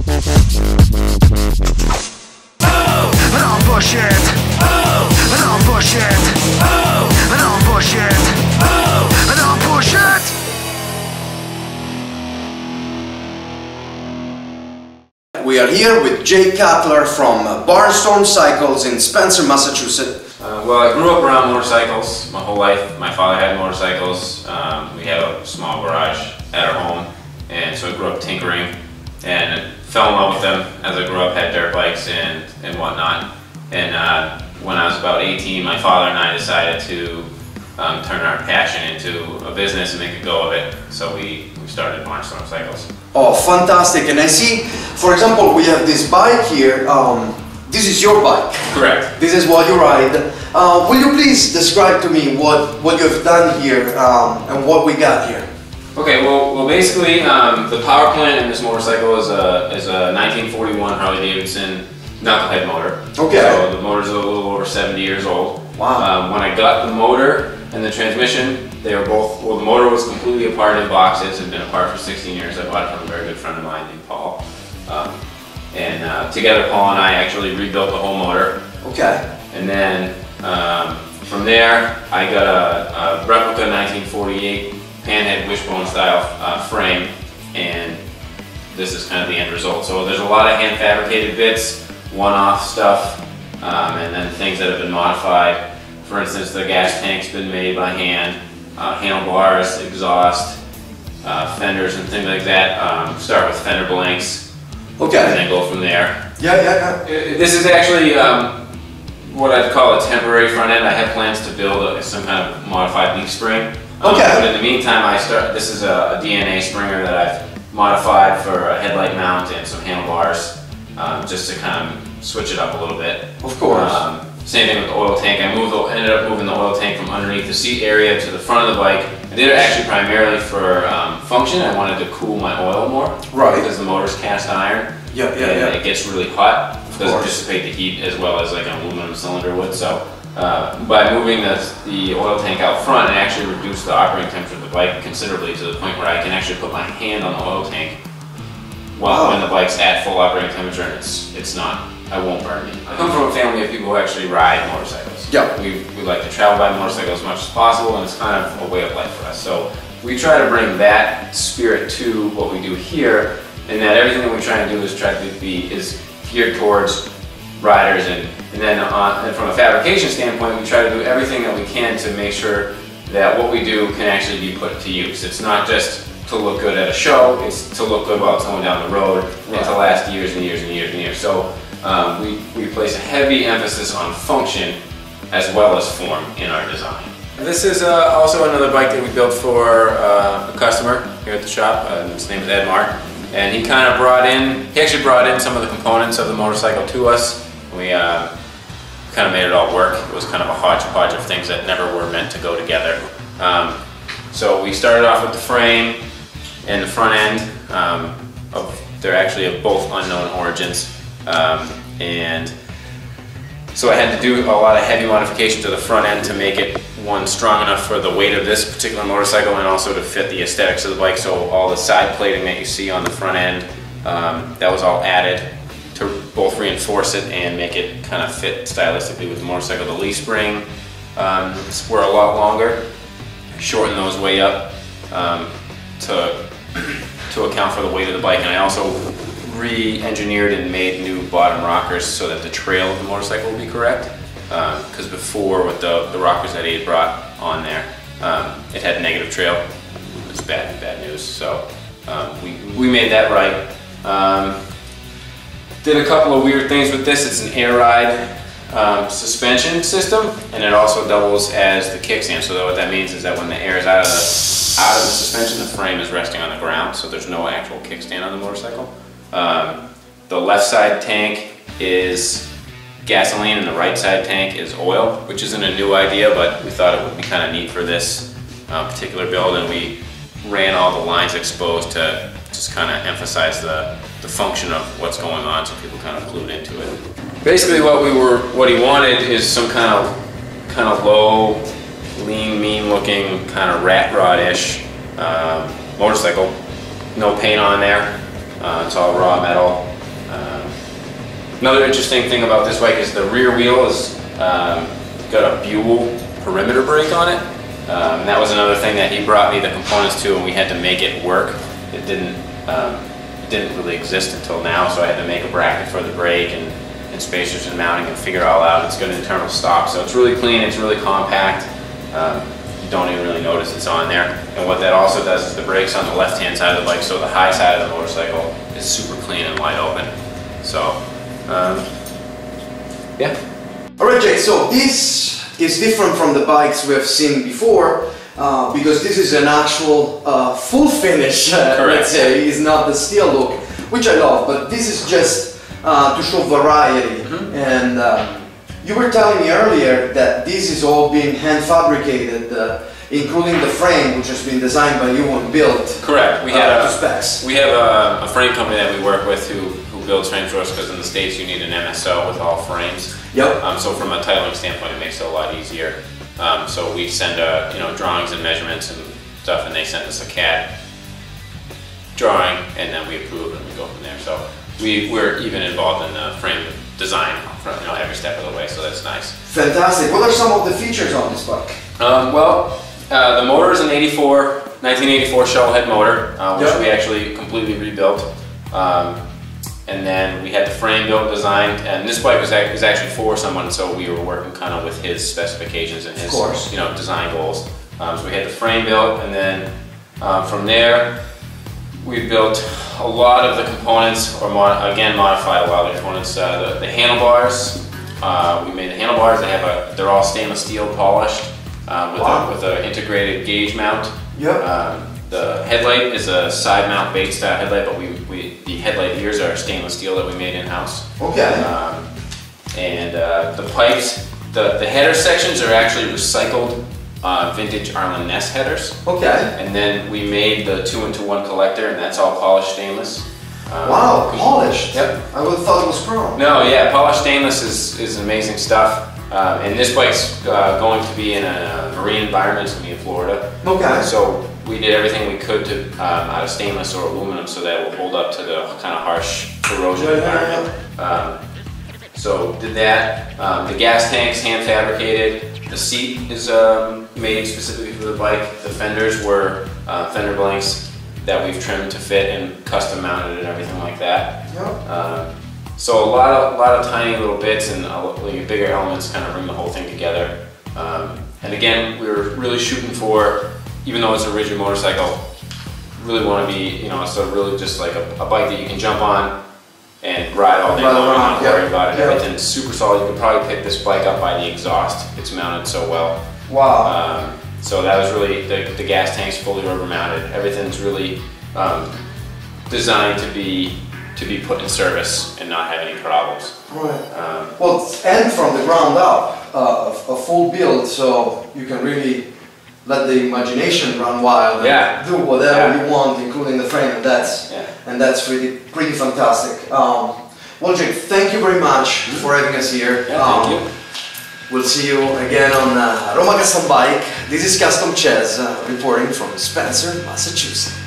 Don't push it. Don't push it. Don't push it. Don't push it. We are here with Jake Cutler from Barnstorm Cycles in Spencer, Massachusetts. Well, I grew up around motorcycles my whole life. My father had motorcycles. We had a small garage at our home, and so I grew up tinkering and fell in love with them as I grew up, had dirt bikes and whatnot. And when I was about 18, my father and I decided to turn our passion into a business and make a go of it. So we started Barnstorm Cycles. Oh, fantastic. And I see, for example, we have this bike here. This is your bike. Correct. This is what you ride. Will you please describe to me what you've done here and what we got here? Okay, well basically the power plant in this motorcycle is a 1941 Harley Davidson knucklehead motor. Okay. So the motor's a little over 70 years old. Wow. When I got the motor and the transmission, they were both, well, the motor was completely apart in boxes, had been apart for 16 years. I bought it from a very good friend of mine named Paul. Together Paul and I actually rebuilt the whole motor. Okay. And then from there I got a replica 1948 panhead wishbone style frame, and this is kind of the end result. So there's a lot of hand fabricated bits, one-off stuff, and then things that have been modified. For instance, the gas tank's been made by hand, handlebars, exhaust, fenders and things like that. Start with fender blanks, okay, and then go from there. Yeah. This is actually what I'd call a temporary front end. I have plans to build some kind of modified leaf spring. Okay. But in the meantime, this is a DNA springer that I've modified for a headlight mount and some handlebars, just to kind of switch it up a little bit. Of course. Same thing with the oil tank. I ended up moving the oil tank from underneath the seat area to the front of the bike. I did it actually primarily for function. I wanted to cool my oil more. Right. Because the motor's cast iron. Yeah. It gets really hot. It doesn't dissipate the heat as well as like an aluminum cylinder would. So by moving the oil tank out front, it actually reduced the operating temperature of the bike considerably, to the point where I can actually put my hand on the oil tank when the bike's at full operating temperature, and it's not. I won't burn me. I come from a family of people who actually ride motorcycles. Yeah. We like to travel by motorcycle as much as possible, and it's kind of a way of life for us. So we try to bring that spirit to what we do here, and that everything that we try and do is geared towards riders, and then from a fabrication standpoint, we try to do everything that we can to make sure that what we do can actually be put to use. It's not just to look good at a show, it's to look good while it's going down the road, and to last years and years and years and years. So we place a heavy emphasis on function as well as form in our design. This is also another bike that we built for a customer here at the shop. His name is Ed Mark, and he actually brought in some of the components of the motorcycle to us. We kind of made it all work. It was kind of a hodgepodge of things that never were meant to go together. So we started off with the frame and the front end. They're actually of both unknown origins. And so I had to do a lot of heavy modification to the front end to make it, one, strong enough for the weight of this particular motorcycle, and also to fit the aesthetics of the bike. So all the side plating that you see on the front end, that was all added to both reinforce it and make it kind of fit stylistically with the motorcycle. The leaf spring were a lot longer, shorten those way up to account for the weight of the bike. And I also re-engineered and made new bottom rockers so that the trail of the motorcycle would be correct. Because before, with the rockers that he had brought on there, it had negative trail. It was bad news. So we made that right. Did a couple of weird things with this. It's an air ride suspension system, and it also doubles as the kickstand. So what that means is that when the air is out of the suspension, the frame is resting on the ground, so there's no actual kickstand on the motorcycle. The left side tank is gasoline and the right side tank is oil, which isn't a new idea, but we thought it would be kind of neat for this particular build, and we ran all the lines exposed to just kind of emphasize the function of what's going on, so people kind of glued into it. Basically what he wanted is some kind of low, lean, mean looking, kind of rat rod-ish motorcycle. No paint on there. It's all raw metal. Another interesting thing about this bike is the rear wheel is got a Buell perimeter brake on it. That was another thing that he brought me the components to, and we had to make it work. It didn't really exist until now, so I had to make a bracket for the brake and spacers and mounting and figure it all out. It's got an internal stop, so it's really clean, it's really compact. You don't even really notice it's on there. And what that also does is the brake's on the left-hand side of the bike, so the high side of the motorcycle is super clean and wide open. So, yeah. Alright, Jake, so this is different from the bikes we have seen before because this is an actual full finish, let's say. It's not the steel look, which I love, but this is just to show variety. And you were telling me earlier that this is all being hand fabricated, including the frame, which has been designed by you and built. Correct. We to specs. We have a frame company that we work with who builds frames for us, because in the States you need an MSO with all frames. Yep. So from a titling standpoint, it makes it a lot easier. So we send drawings and measurements and stuff, and they send us a CAD drawing, and then we approve and we go from there. So we're even involved in the frame design from every step of the way, so that's nice. Fantastic. What are some of the features on this bike? The motor is an 1984 shell head motor, which we actually completely rebuilt. And then we had the frame built, designed, and this bike was actually for someone, so we were working kind of with his specifications and his design goals. So we had the frame built, and then from there we built a lot of the components, or modified a lot of the components. The handlebars, we made the handlebars. They're all stainless steel polished with an integrated gauge mount. Yep. The headlight is a side mount bait style headlight, but the headlight ears are stainless steel that we made in-house. Okay. The pipes, the header sections are actually recycled vintage Arlen Ness headers. Okay. And then we made the 2-into-1 collector, and that's all polished stainless. Wow, polished? Yep. I would have thought it was chrome. No, yeah, polished stainless is amazing stuff. And this bike's going to be in a marine environment. It's going to be in Florida. Okay. So we did everything we could to out of stainless or aluminum, so that it will hold up to the kind of harsh corrosion environment. So did that. The gas tank's hand fabricated. The seat is made specifically for the bike. The fenders were fender blanks that we've trimmed to fit and custom mounted and everything like that. Yep. So a lot of tiny little bits and bigger elements kind of bring the whole thing together. And again, we were really shooting for, even though it's a rigid motorcycle, really want to be, it's really just like a bike that you can jump on and ride all day long, not worry about it. Everything's super solid. You can probably pick this bike up by the exhaust. It's mounted so well. Wow. So that was really, the gas tank's fully rubber mounted. Everything's really designed to be put in service and not have any problems. Right. And from the ground up, a full build, so you can really let the imagination run wild and do whatever you want, including the frame, and that's really pretty fantastic. Well, Jake, thank you very much for having us here. Thank you. We'll see you again on Roma Custom Bike. This is Custom Cez reporting from Spencer, Massachusetts.